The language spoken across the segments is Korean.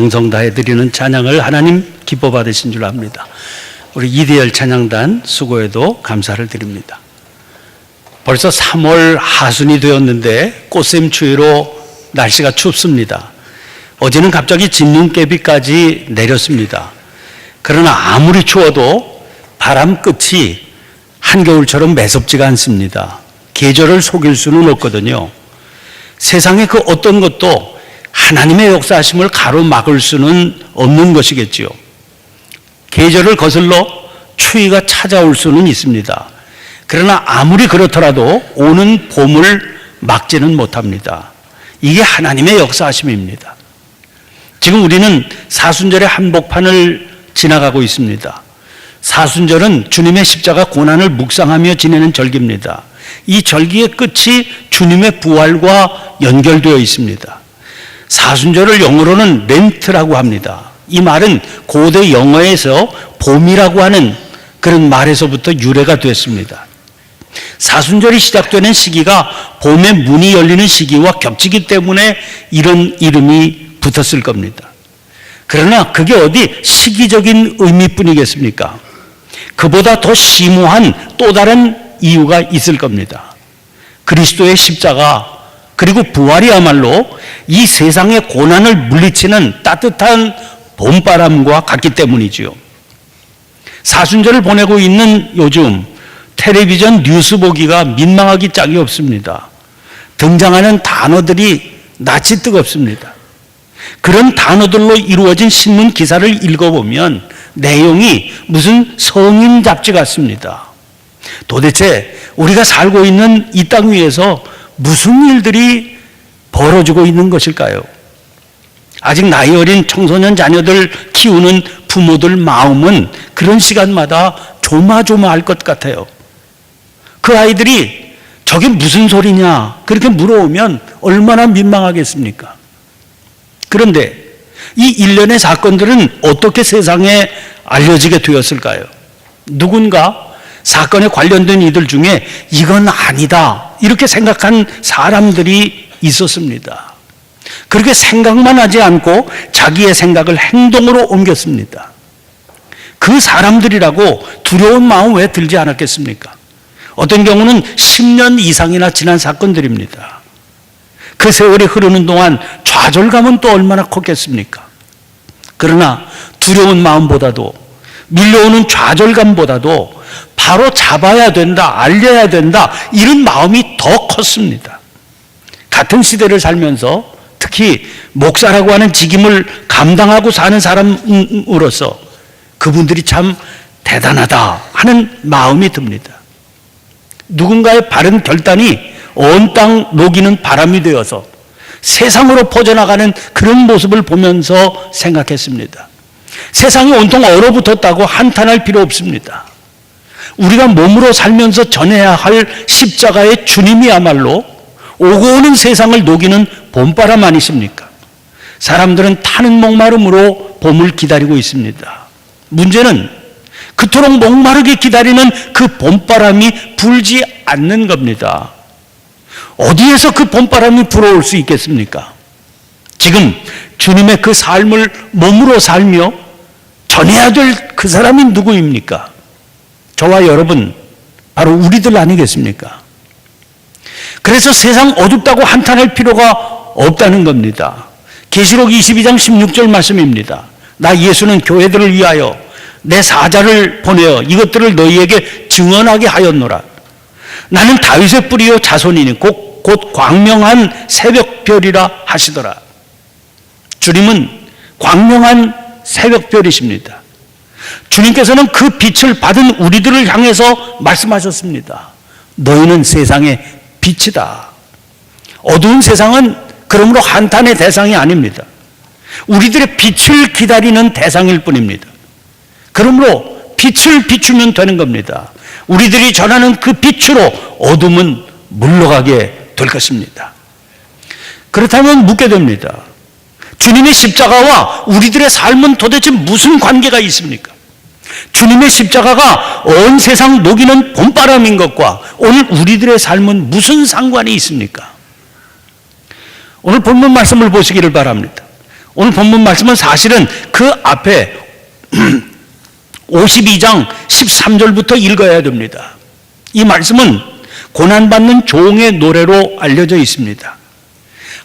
정성 다해 드리는 찬양을 하나님 기뻐 받으신 줄 압니다. 우리 이대열 찬양단 수고에도 감사를 드립니다. 벌써 3월 하순이 되었는데 꽃샘추위로 날씨가 춥습니다. 어제는 갑자기 진눈깨비까지 내렸습니다. 그러나 아무리 추워도 바람 끝이 한겨울처럼 매섭지가 않습니다. 계절을 속일 수는 없거든요. 세상의 그 어떤 것도 하나님의 역사하심을 가로막을 수는 없는 것이겠지요. 계절을 거슬러 추위가 찾아올 수는 있습니다. 그러나 아무리 그렇더라도 오는 봄을 막지는 못합니다. 이게 하나님의 역사하심입니다. 지금 우리는 사순절의 한복판을 지나가고 있습니다. 사순절은 주님의 십자가 고난을 묵상하며 지내는 절기입니다. 이 절기의 끝이 주님의 부활과 연결되어 있습니다. 사순절을 영어로는 렌트라고 합니다. 이 말은 고대 영어에서 봄이라고 하는 그런 말에서부터 유래가 됐습니다. 사순절이 시작되는 시기가 봄의 문이 열리는 시기와 겹치기 때문에 이런 이름이 붙었을 겁니다. 그러나 그게 어디 시기적인 의미뿐이겠습니까? 그보다 더 심오한 또 다른 이유가 있을 겁니다. 그리스도의 십자가 그리고 부활이야말로 이 세상의 고난을 물리치는 따뜻한 봄바람과 같기 때문이지요. 사순절을 보내고 있는 요즘 텔레비전 뉴스 보기가 민망하기 짝이 없습니다. 등장하는 단어들이 낯이 뜨겁습니다. 그런 단어들로 이루어진 신문 기사를 읽어보면 내용이 무슨 성인 잡지 같습니다. 도대체 우리가 살고 있는 이 땅 위에서 무슨 일들이 벌어지고 있는 것일까요? 아직 나이 어린 청소년 자녀들 키우는 부모들 마음은 그런 시간마다 조마조마할 것 같아요. 그 아이들이 저게 무슨 소리냐 그렇게 물어오면 얼마나 민망하겠습니까? 그런데 이 일련의 사건들은 어떻게 세상에 알려지게 되었을까요? 누군가 사건에 관련된 이들 중에 이건 아니다 이렇게 생각한 사람들이 있었습니다. 그렇게 생각만 하지 않고 자기의 생각을 행동으로 옮겼습니다. 그 사람들이라고 두려운 마음 왜 들지 않았겠습니까? 어떤 경우는 10년 이상이나 지난 사건들입니다. 그 세월이 흐르는 동안 좌절감은 또 얼마나 컸겠습니까? 그러나 두려운 마음보다도 밀려오는 좌절감보다도 바로 잡아야 된다, 알려야 된다 이런 마음이 더 컸습니다. 같은 시대를 살면서 특히 목사라고 하는 직임을 감당하고 사는 사람으로서 그분들이 참 대단하다 하는 마음이 듭니다. 누군가의 바른 결단이 온 땅 녹이는 바람이 되어서 세상으로 퍼져나가는 그런 모습을 보면서 생각했습니다. 세상이 온통 얼어붙었다고 한탄할 필요 없습니다. 우리가 몸으로 살면서 전해야 할 십자가의 주님이야말로 오고 오는 세상을 녹이는 봄바람 아니십니까? 사람들은 타는 목마름으로 봄을 기다리고 있습니다. 문제는 그토록 목마르게 기다리는 그 봄바람이 불지 않는 겁니다. 어디에서 그 봄바람이 불어올 수 있겠습니까? 지금 주님의 그 삶을 몸으로 살며 전해야 될 그 사람이 누구입니까? 저와 여러분, 바로 우리들 아니겠습니까? 그래서 세상 어둡다고 한탄할 필요가 없다는 겁니다. 계시록 22장 16절 말씀입니다. 나 예수는 교회들을 위하여 내 사자를 보내어 이것들을 너희에게 증언하게 하였노라. 나는 다윗의 뿌리요 자손이니 곧 광명한 새벽별이라 하시더라. 주님은 광명한 새벽별이십니다. 주님께서는 그 빛을 받은 우리들을 향해서 말씀하셨습니다. 너희는 세상의 빛이다. 어두운 세상은 그러므로 한탄의 대상이 아닙니다. 우리들의 빛을 기다리는 대상일 뿐입니다. 그러므로 빛을 비추면 되는 겁니다. 우리들이 전하는 그 빛으로 어둠은 물러가게 될 것입니다. 그렇다면 묻게 됩니다. 주님의 십자가와 우리들의 삶은 도대체 무슨 관계가 있습니까? 주님의 십자가가 온 세상 녹이는 봄바람인 것과 오늘 우리들의 삶은 무슨 상관이 있습니까? 오늘 본문 말씀을 보시기를 바랍니다. 오늘 본문 말씀은 사실은 그 앞에 52장 13절부터 읽어야 됩니다. 이 말씀은 고난받는 종의 노래로 알려져 있습니다.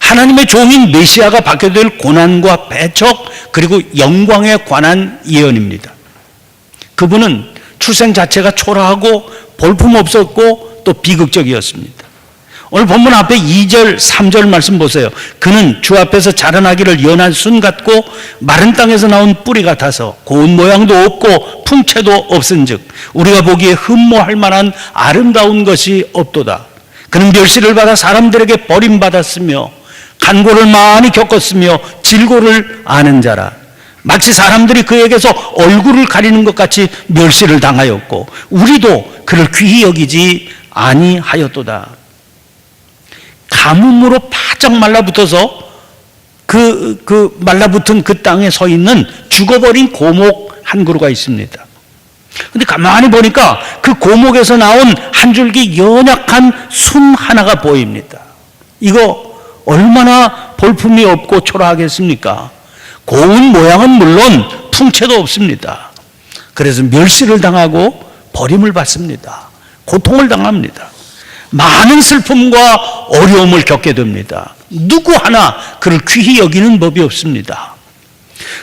하나님의 종인 메시아가 받게 될 고난과 배척 그리고 영광에 관한 예언입니다. 그분은 출생 자체가 초라하고 볼품없었고 또 비극적이었습니다. 오늘 본문 앞에 2절 3절 말씀 보세요. 그는 주 앞에서 자라나기를 연한 순 같고 마른 땅에서 나온 뿌리 같아서 고운 모양도 없고 풍채도 없은즉 우리가 보기에 흠모할 만한 아름다운 것이 없도다. 그는 멸시를 받아 사람들에게 버림받았으며 간고를 많이 겪었으며 질고를 아는 자라. 마치 사람들이 그에게서 얼굴을 가리는 것 같이 멸시를 당하였고 우리도 그를 귀히 여기지 아니하였도다. 가뭄으로 바짝 말라붙어서 말라붙은 그 땅에 서 있는 죽어버린 고목 한 그루가 있습니다. 근데 가만히 보니까 그 고목에서 나온 한 줄기 연약한 순 하나가 보입니다. 이거 얼마나 볼품이 없고 초라하겠습니까? 고운 모양은 물론 풍채도 없습니다. 그래서 멸시를 당하고 버림을 받습니다. 고통을 당합니다. 많은 슬픔과 어려움을 겪게 됩니다. 누구 하나 그를 귀히 여기는 법이 없습니다.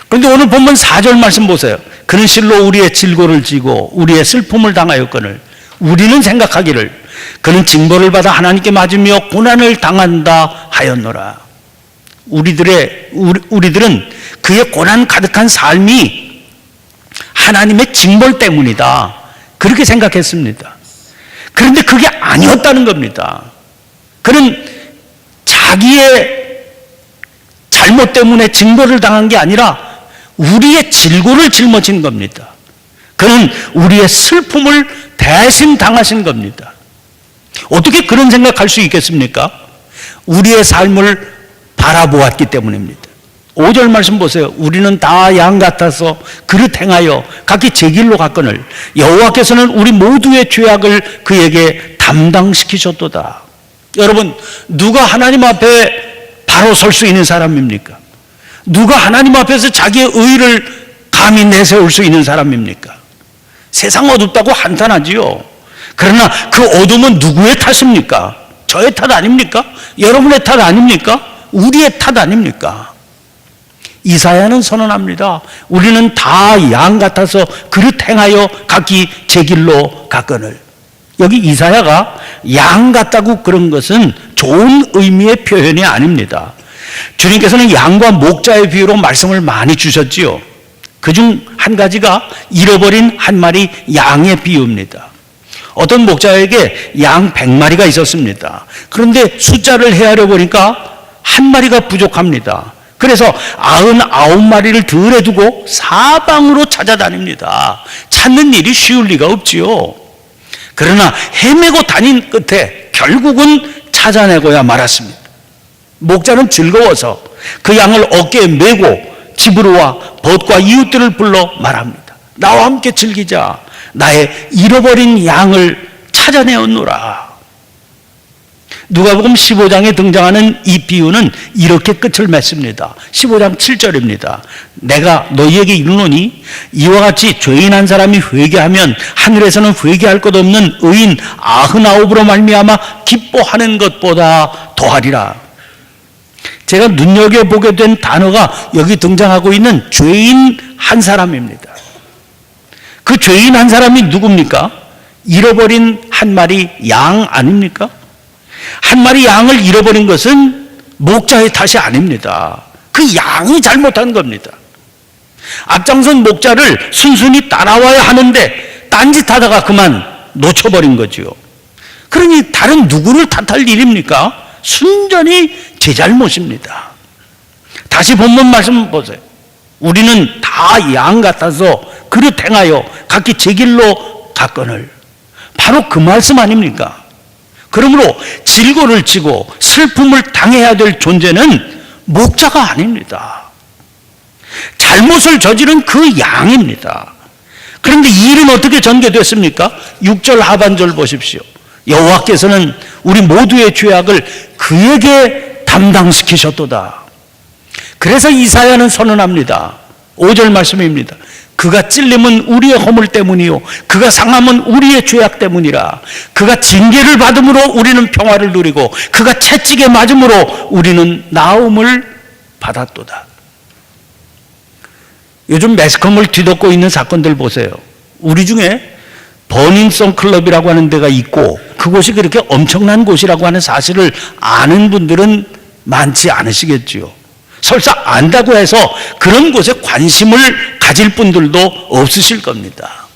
그런데 오늘 본문 4절 말씀 보세요. 그는 실로 우리의 질고를 지고 우리의 슬픔을 당하였거늘 우리는 생각하기를 그는 징벌을 받아 하나님께 맞으며 고난을 당한다 하였노라. 우리들은 그의 고난 가득한 삶이 하나님의 징벌 때문이다. 그렇게 생각했습니다. 그런데 그게 아니었다는 겁니다. 그는 자기의 잘못 때문에 징벌을 당한 게 아니라 우리의 질고를 짊어진 겁니다. 그는 우리의 슬픔을 대신 당하신 겁니다. 어떻게 그런 생각할 수 있겠습니까? 우리의 삶을 바라보았기 때문입니다. 5절 말씀 보세요. 우리는 다 양 같아서 그릇 행하여 각기 제 길로 갔거늘 여호와께서는 우리 모두의 죄악을 그에게 담당시키셨도다. 여러분, 누가 하나님 앞에 바로 설 수 있는 사람입니까? 누가 하나님 앞에서 자기의 의를 감히 내세울 수 있는 사람입니까? 세상 어둡다고 한탄하지요. 그러나 그 어둠은 누구의 탓입니까? 저의 탓 아닙니까? 여러분의 탓 아닙니까? 우리의 탓 아닙니까? 이사야는 선언합니다. 우리는 다 양 같아서 그릇 행하여 각기 제 길로 갔거늘. 여기 이사야가 양 같다고 그런 것은 좋은 의미의 표현이 아닙니다. 주님께서는 양과 목자의 비유로 말씀을 많이 주셨지요. 그중 한 가지가 잃어버린 한 마리 양의 비유입니다. 어떤 목자에게 양 100마리가 있었습니다. 그런데 숫자를 헤아려 보니까 한 마리가 부족합니다. 그래서 99마리를 들에 두고 사방으로 찾아다닙니다. 찾는 일이 쉬울 리가 없지요. 그러나 헤매고 다닌 끝에 결국은 찾아내고야 말았습니다. 목자는 즐거워서 그 양을 어깨에 메고 집으로 와 벗과 이웃들을 불러 말합니다. 나와 함께 즐기자. 나의 잃어버린 양을 찾아내었노라. 누가복음 15장에 등장하는 이 비유는 이렇게 끝을 맺습니다. 15장 7절입니다. 내가 너희에게 이르노니 이와 같이 죄인 한 사람이 회개하면 하늘에서는 회개할 것 없는 의인 99으로 말미암아 기뻐하는 것보다 더하리라. 제가 눈여겨보게 된 단어가 여기 등장하고 있는 죄인 한 사람입니다. 그 죄인 한 사람이 누굽니까? 잃어버린 한 마리 양 아닙니까? 한 마리 양을 잃어버린 것은 목자의 탓이 아닙니다. 그 양이 잘못한 겁니다. 앞장선 목자를 순순히 따라와야 하는데 딴짓하다가 그만 놓쳐버린 거죠. 그러니 다른 누구를 탓할 일입니까? 순전히 제 잘못입니다. 다시 본문 말씀 보세요. 우리는 다 양 같아서 그릇 행하여 각기 제 길로 갔거늘. 바로 그 말씀 아닙니까? 그러므로 질고를 지고 슬픔을 당해야 될 존재는 목자가 아닙니다. 잘못을 저지른 그 양입니다. 그런데 이 일은 어떻게 전개됐습니까? 6절 하반절 보십시오. 여호와께서는 우리 모두의 죄악을 그에게 담당시키셨도다. 그래서 이사야는 선언합니다. 5절 말씀입니다. 그가 찔림은 우리의 허물 때문이요 그가 상함은 우리의 죄악 때문이라. 그가 징계를 받음으로 우리는 평화를 누리고 그가 채찍에 맞음으로 우리는 나음을 받았도다. 요즘 매스컴을 뒤덮고 있는 사건들 보세요. 우리 중에 버닝썬 클럽이라고 하는 데가 있고 그곳이 그렇게 엄청난 곳이라고 하는 사실을 아는 분들은 많지 않으시겠지요. 설사 안다고 해서 그런 곳에 관심을 가질 분들도 없으실 겁니다.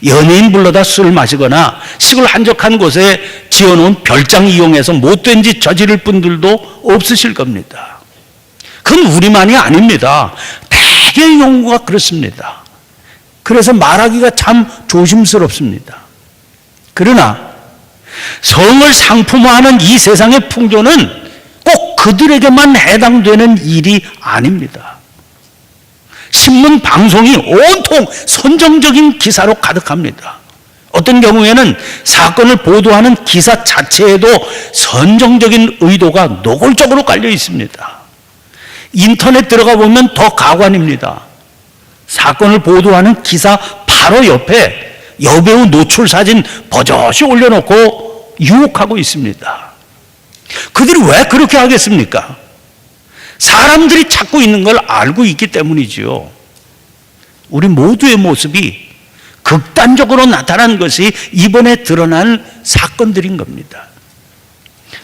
연예인 불러다 술을 마시거나 시골 한적한 곳에 지어놓은 별장 이용해서 못된 짓 저지를 분들도 없으실 겁니다. 그건 우리만이 아닙니다. 대개 용구가 그렇습니다. 그래서 말하기가 참 조심스럽습니다. 그러나 성을 상품화하는 이 세상의 풍조는 꼭 그들에게만 해당되는 일이 아닙니다. 신문 방송이 온통 선정적인 기사로 가득합니다. 어떤 경우에는 사건을 보도하는 기사 자체에도 선정적인 의도가 노골적으로 깔려 있습니다. 인터넷 들어가 보면 더 가관입니다. 사건을 보도하는 기사 바로 옆에 여배우 노출 사진 버젓이 올려놓고 유혹하고 있습니다. 그들이 왜 그렇게 하겠습니까? 사람들이 찾고 있는 걸 알고 있기 때문이지요. 우리 모두의 모습이 극단적으로 나타난 것이 이번에 드러난 사건들인 겁니다.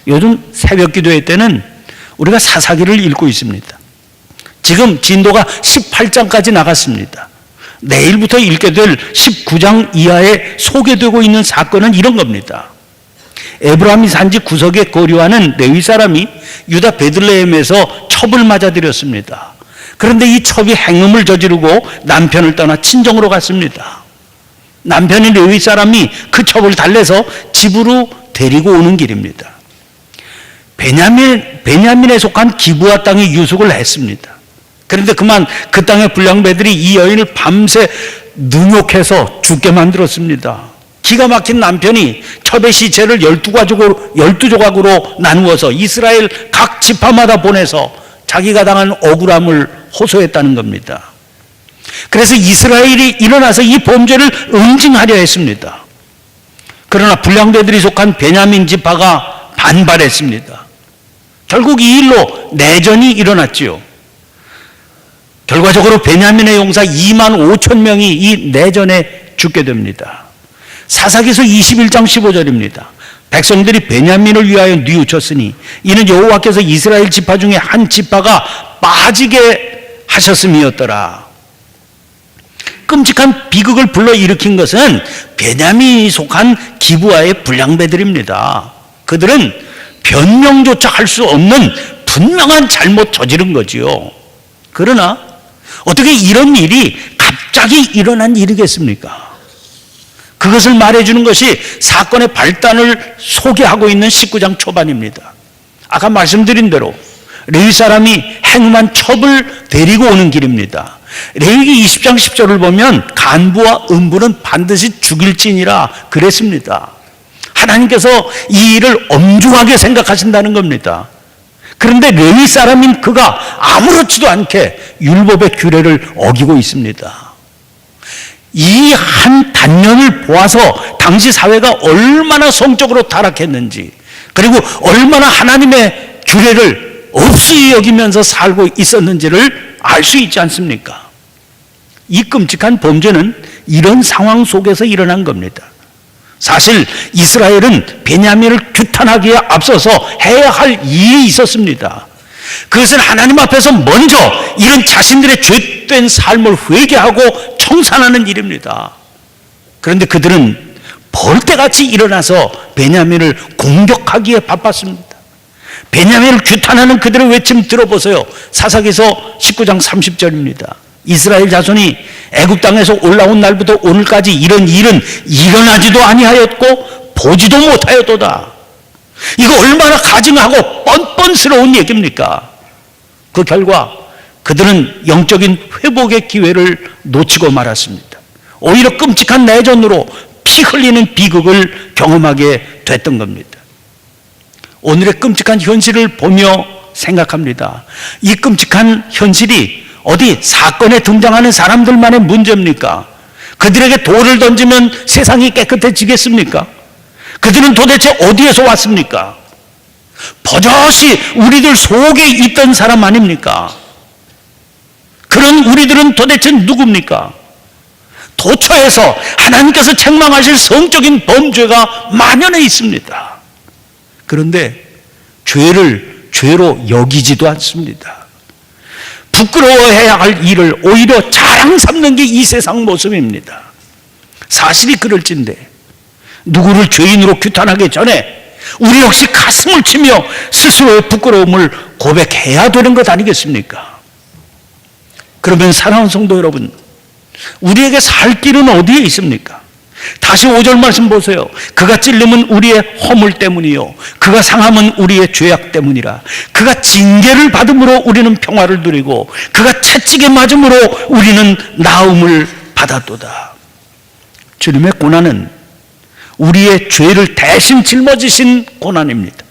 요즘 새벽 기도회 때는 우리가 사사기를 읽고 있습니다. 지금 진도가 18장까지 나갔습니다. 내일부터 읽게 될 19장 이하에 소개되고 있는 사건은 이런 겁니다. 에브라임이 산지 구석에 거류하는 레위 사람이 유다 베들레헴에서 첩을 맞아들였습니다. 그런데 이 첩이 행음을 저지르고 남편을 떠나 친정으로 갔습니다. 남편인 레위 사람이 그 첩을 달래서 집으로 데리고 오는 길입니다. 베냐민에 속한 기브아 땅에 유숙을 했습니다. 그런데 그만 그 땅의 불량배들이 이 여인을 밤새 능욕해서 죽게 만들었습니다. 기가 막힌 남편이 첩의 시체를 12조각으로 나누어서 이스라엘 각 지파마다 보내서 자기가 당한 억울함을 호소했다는 겁니다. 그래서 이스라엘이 일어나서 이 범죄를 응징하려 했습니다. 그러나 불량배들이 속한 베냐민 지파가 반발했습니다. 결국 이 일로 내전이 일어났지요. 결과적으로 베냐민의 용사 2만 5천 명이 이 내전에 죽게 됩니다. 사사기서 21장 15절입니다. 백성들이 베냐민을 위하여 뉘우쳤으니 이는 여호와께서 이스라엘 지파 중에 한 지파가 빠지게 하셨음이었더라. 끔찍한 비극을 불러일으킨 것은 베냐민이 속한 기브아의 불량배들입니다. 그들은 변명조차 할 수 없는 분명한 잘못 저지른 거지요. 그러나 어떻게 이런 일이 갑자기 일어난 일이겠습니까? 그것을 말해주는 것이 사건의 발단을 소개하고 있는 19장 초반입니다. 아까 말씀드린 대로 레위 사람이 행음한 첩을 데리고 오는 길입니다. 레위기 20장 10절을 보면 간부와 음부는 반드시 죽일지니라 그랬습니다. 하나님께서 이 일을 엄중하게 생각하신다는 겁니다. 그런데 레위 사람인 그가 아무렇지도 않게 율법의 규례를 어기고 있습니다. 이 한 단면을 보아서 당시 사회가 얼마나 성적으로 타락했는지, 그리고 얼마나 하나님의 규례를 없이 여기면서 살고 있었는지를 알 수 있지 않습니까? 이 끔찍한 범죄는 이런 상황 속에서 일어난 겁니다. 사실 이스라엘은 베냐민을 규탄하기에 앞서서 해야 할 일이 있었습니다. 그것은 하나님 앞에서 먼저 이런 자신들의 죄된 삶을 회개하고 청산하는 일입니다. 그런데 그들은 벌떼같이 일어나서 베냐민을 공격하기에 바빴습니다. 베냐민을 규탄하는 그들의 외침 들어보세요. 사사기서 19장 30절입니다. 이스라엘 자손이 애굽 땅에서 올라온 날부터 오늘까지 이런 일은 일어나지도 아니하였고 보지도 못하였도다. 이거 얼마나 가증하고 뻔뻔스러운 얘기입니까? 그 결과 그들은 영적인 회복의 기회를 놓치고 말았습니다. 오히려 끔찍한 내전으로 피 흘리는 비극을 경험하게 됐던 겁니다. 오늘의 끔찍한 현실을 보며 생각합니다. 이 끔찍한 현실이 어디 사건에 등장하는 사람들만의 문제입니까? 그들에게 돌을 던지면 세상이 깨끗해지겠습니까? 그들은 도대체 어디에서 왔습니까? 버젓이 우리들 속에 있던 사람 아닙니까? 그런 우리들은 도대체 누굽니까? 도처에서 하나님께서 책망하실 성적인 범죄가 만연해 있습니다. 그런데 죄를 죄로 여기지도 않습니다. 부끄러워해야 할 일을 오히려 자랑 삼는 게 이 세상 모습입니다. 사실이 그럴진데 누구를 죄인으로 규탄하기 전에 우리 역시 가슴을 치며 스스로의 부끄러움을 고백해야 되는 것 아니겠습니까? 그러면 사랑하는 성도 여러분, 우리에게 살 길은 어디에 있습니까? 다시 5절 말씀 보세요. 그가 찔림은 우리의 허물 때문이요 그가 상함은 우리의 죄악 때문이라. 그가 징계를 받음으로 우리는 평화를 누리고 그가 채찍에 맞음으로 우리는 나음을 받았도다. 주님의 고난은 우리의 죄를 대신 짊어지신 고난입니다.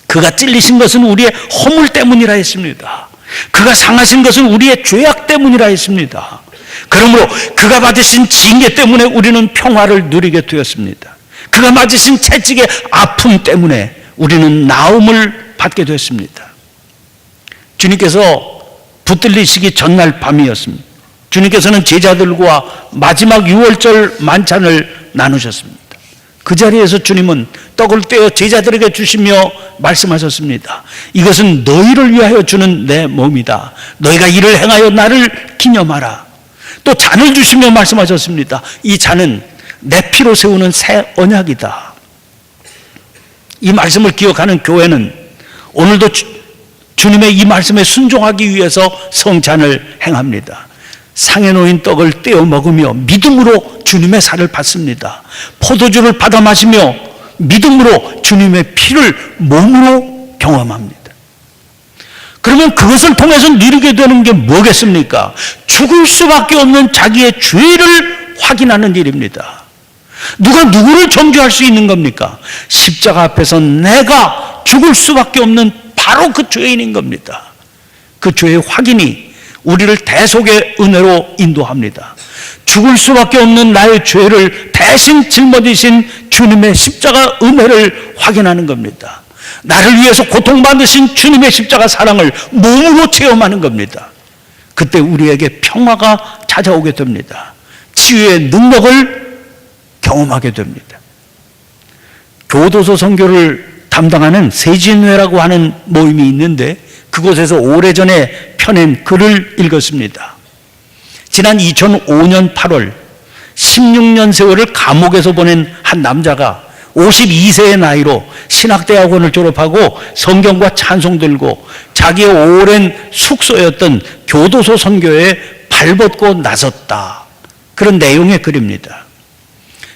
그가 찔리신 것은 우리의 허물 때문이라 했습니다. 그가 상하신 것은 우리의 죄악 때문이라 했습니다. 그러므로 그가 받으신 징계 때문에 우리는 평화를 누리게 되었습니다. 그가 맞으신 채찍의 아픔 때문에 우리는 나음을 받게 됐습니다. 주님께서 붙들리시기 전날 밤이었습니다. 주님께서는 제자들과 마지막 6월절 만찬을 나누셨습니다. 그 자리에서 주님은 떡을 떼어 제자들에게 주시며 말씀하셨습니다. 이것은 너희를 위하여 주는 내 몸이다. 너희가 이를 행하여 나를 기념하라. 또 잔을 주시며 말씀하셨습니다. 이 잔은 내 피로 세우는 새 언약이다. 이 말씀을 기억하는 교회는 오늘도 주님의 이 말씀에 순종하기 위해서 성찬을 행합니다. 상에 놓인 떡을 떼어 먹으며 믿음으로 주님의 살을 받습니다. 포도주를 받아 마시며 믿음으로 주님의 피를 몸으로 경험합니다. 그러면 그것을 통해서 누리게 되는 게 뭐겠습니까? 죽을 수밖에 없는 자기의 죄를 확인하는 일입니다. 누가 누구를 정죄할 수 있는 겁니까? 십자가 앞에서 내가 죽을 수밖에 없는 바로 그 죄인인 겁니다. 그 죄의 확인이 우리를 대속의 은혜로 인도합니다. 죽을 수밖에 없는 나의 죄를 대신 짊어지신 주님의 십자가 은혜를 확인하는 겁니다. 나를 위해서 고통받으신 주님의 십자가 사랑을 몸으로 체험하는 겁니다. 그때 우리에게 평화가 찾아오게 됩니다. 치유의 능력을 경험하게 됩니다. 교도소 선교를 담당하는 세진회라고 하는 모임이 있는데 그곳에서 오래전에 펴낸 글을 읽었습니다. 지난 2005년 8월 16년 세월을 감옥에서 보낸 한 남자가 52세의 나이로 신학대학원을 졸업하고 성경과 찬송 들고 자기의 오랜 숙소였던 교도소 선교에 발벗고 나섰다. 그런 내용의 글입니다.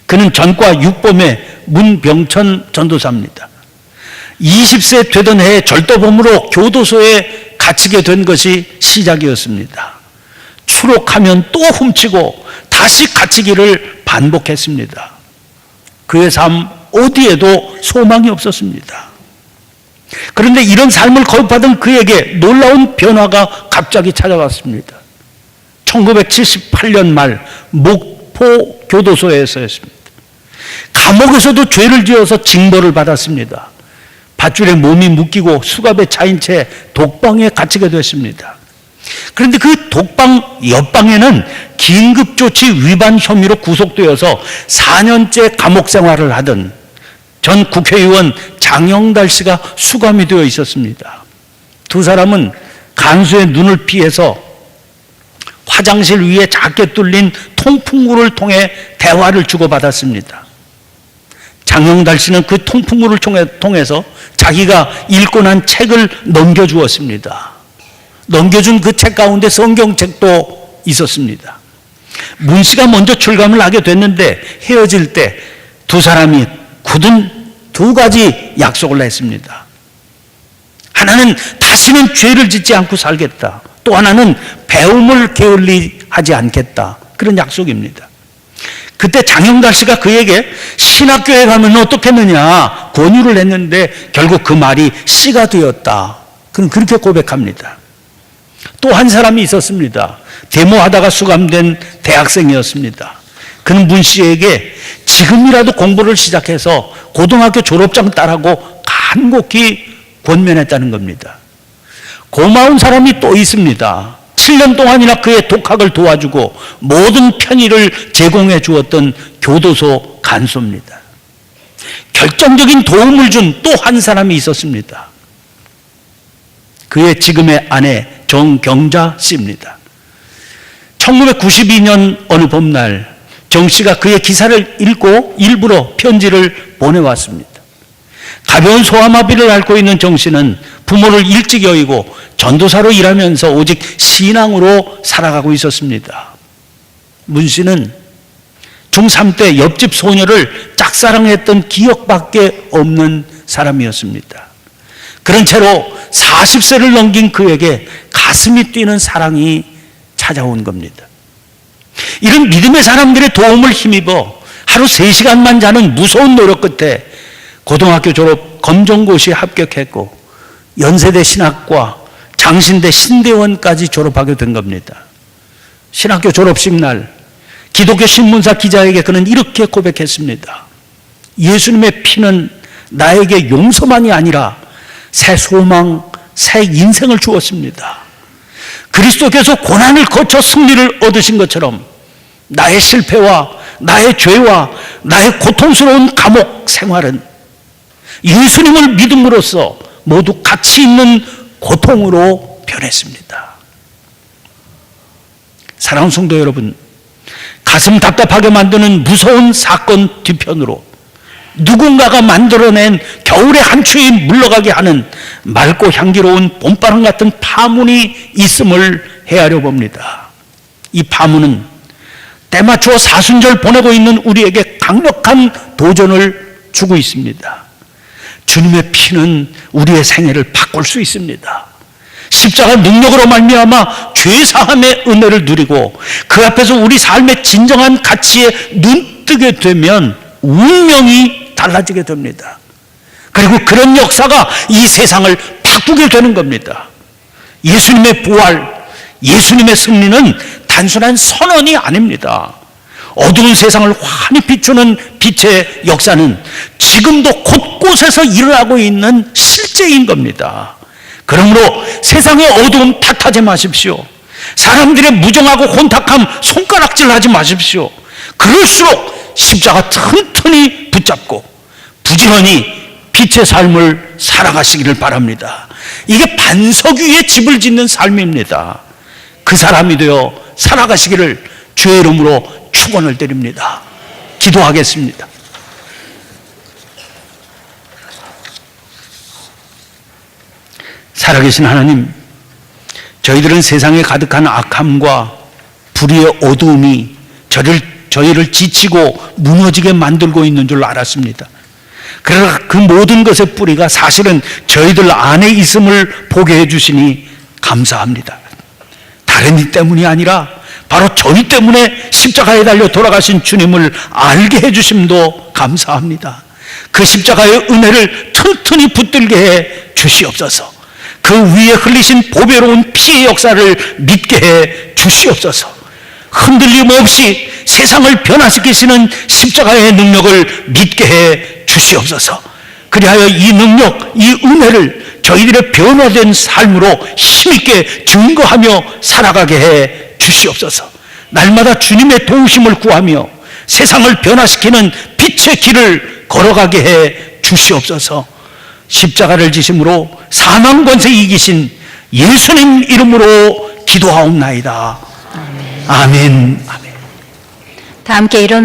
그는 전과 육범의 문병천 전도사입니다. 20세 되던 해에 절도범으로 교도소에 갇히게 된 것이 시작이었습니다. 추록하면 또 훔치고 다시 갇히기를 반복했습니다. 그의 삶 어디에도 소망이 없었습니다. 그런데 이런 삶을 거듭하던 그에게 놀라운 변화가 갑자기 찾아왔습니다. 1978년 말 목포 교도소에서였습니다. 감옥에서도 죄를 지어서 징벌을 받았습니다. 밧줄에 몸이 묶이고 수갑에 차인 채 독방에 갇히게 됐습니다. 그런데 그 독방 옆방에는 긴급조치 위반 혐의로 구속되어서 4년째 감옥 생활을 하던 전 국회의원 장영달 씨가 수감이 되어 있었습니다. 두 사람은 간수의 눈을 피해서 화장실 위에 작게 뚫린 통풍구를 통해 대화를 주고받았습니다. 장영달 씨는 그 통풍구를 통해서 자기가 읽고 난 책을 넘겨주었습니다. 넘겨준 그 책 가운데 성경책도 있었습니다. 문 씨가 먼저 출감을 하게 됐는데 헤어질 때 두 사람이 굳은 두 가지 약속을 했습니다. 하나는 다시는 죄를 짓지 않고 살겠다. 또 하나는 배움을 게을리하지 않겠다. 그런 약속입니다. 그때 장영달 씨가 그에게 신학교에 가면 어떻겠느냐 권유를 했는데 결국 그 말이 씨가 되었다. 그는 그렇게 고백합니다. 또 한 사람이 있었습니다. 데모하다가 수감된 대학생이었습니다. 그는 문 씨에게 지금이라도 공부를 시작해서 고등학교 졸업장 따라고 간곡히 권면했다는 겁니다. 고마운 사람이 또 있습니다. 7년 동안이나 그의 독학을 도와주고 모든 편의를 제공해 주었던 교도소 간수입니다. 결정적인 도움을 준 또 한 사람이 있었습니다. 그의 지금의 아내 정경자 씨입니다. 1992년 어느 봄날 정 씨가 그의 기사를 읽고 일부러 편지를 보내왔습니다. 가벼운 소아마비를 앓고 있는 정 씨는 부모를 일찍 여의고 전도사로 일하면서 오직 신앙으로 살아가고 있었습니다. 문 씨는 중3 때 옆집 소녀를 짝사랑했던 기억밖에 없는 사람이었습니다. 그런 채로 40세를 넘긴 그에게 가슴이 뛰는 사랑이 찾아온 겁니다. 이런 믿음의 사람들의 도움을 힘입어 하루 3시간만 자는 무서운 노력 끝에 고등학교 졸업 검정고시에 합격했고 연세대 신학과 장신대 신대원까지 졸업하게 된 겁니다. 신학교 졸업식 날 기독교 신문사 기자에게 그는 이렇게 고백했습니다. 예수님의 피는 나에게 용서만이 아니라 새 소망, 새 인생을 주었습니다. 그리스도께서 고난을 거쳐 승리를 얻으신 것처럼 나의 실패와 나의 죄와 나의 고통스러운 감옥 생활은 예수님을 믿음으로써 모두 가치 있는 고통으로 변했습니다. 사랑하는 성도 여러분, 가슴 답답하게 만드는 무서운 사건 뒤편으로 누군가가 만들어낸 겨울의 한 추위 물러가게 하는 맑고 향기로운 봄바람 같은 파문이 있음을 헤아려 봅니다. 이 파문은 때맞춰 사순절 보내고 있는 우리에게 강력한 도전을 주고 있습니다. 주님의 피는 우리의 생애를 바꿀 수 있습니다. 십자가 능력으로 말미암아 죄사함의 은혜를 누리고 그 앞에서 우리 삶의 진정한 가치에 눈뜨게 되면 운명이 달라지게 됩니다. 그리고 그런 역사가 이 세상을 바꾸게 되는 겁니다. 예수님의 부활, 예수님의 승리는 단순한 선언이 아닙니다. 어두운 세상을 환히 비추는 빛의 역사는 지금도 곳곳에서 일어나고 있는 실제인 겁니다. 그러므로 세상의 어두움 탓하지 마십시오. 사람들의 무정하고 혼탁함 손가락질하지 마십시오. 그럴수록 십자가 튼튼히 붙잡고 부지런히 빛의 삶을 살아가시기를 바랍니다. 이게 반석 위에 집을 짓는 삶입니다. 그 사람이 되어 살아가시기를 주의 이름으로 축원을 드립니다. 기도하겠습니다. 살아계신 하나님, 저희들은 세상에 가득한 악함과 불의의 어두움이 저희를 지치고 무너지게 만들고 있는 줄 알았습니다. 그러나 그 모든 것의 뿌리가 사실은 저희들 안에 있음을 보게 해주시니 감사합니다. 다른 일 때문이 아니라 바로 저희 때문에 십자가에 달려 돌아가신 주님을 알게 해주심도 감사합니다. 그 십자가의 은혜를 튼튼히 붙들게 해 주시옵소서. 그 위에 흘리신 보배로운 피의 역사를 믿게 해 주시옵소서. 흔들림 없이 세상을 변화시키시는 십자가의 능력을 믿게 해 주시옵소서. 그리하여 이 능력, 이 은혜를 저희들의 변화된 삶으로 힘있게 증거하며 살아가게 해 주시옵소서. 날마다 주님의 도우심을 구하며 세상을 변화시키는 빛의 길을 걸어가게 해 주시옵소서. 십자가를 지심으로 사망 권세 이기신 예수님 이름으로 기도하옵나이다. 아멘. 아멘. 다 함께 일어나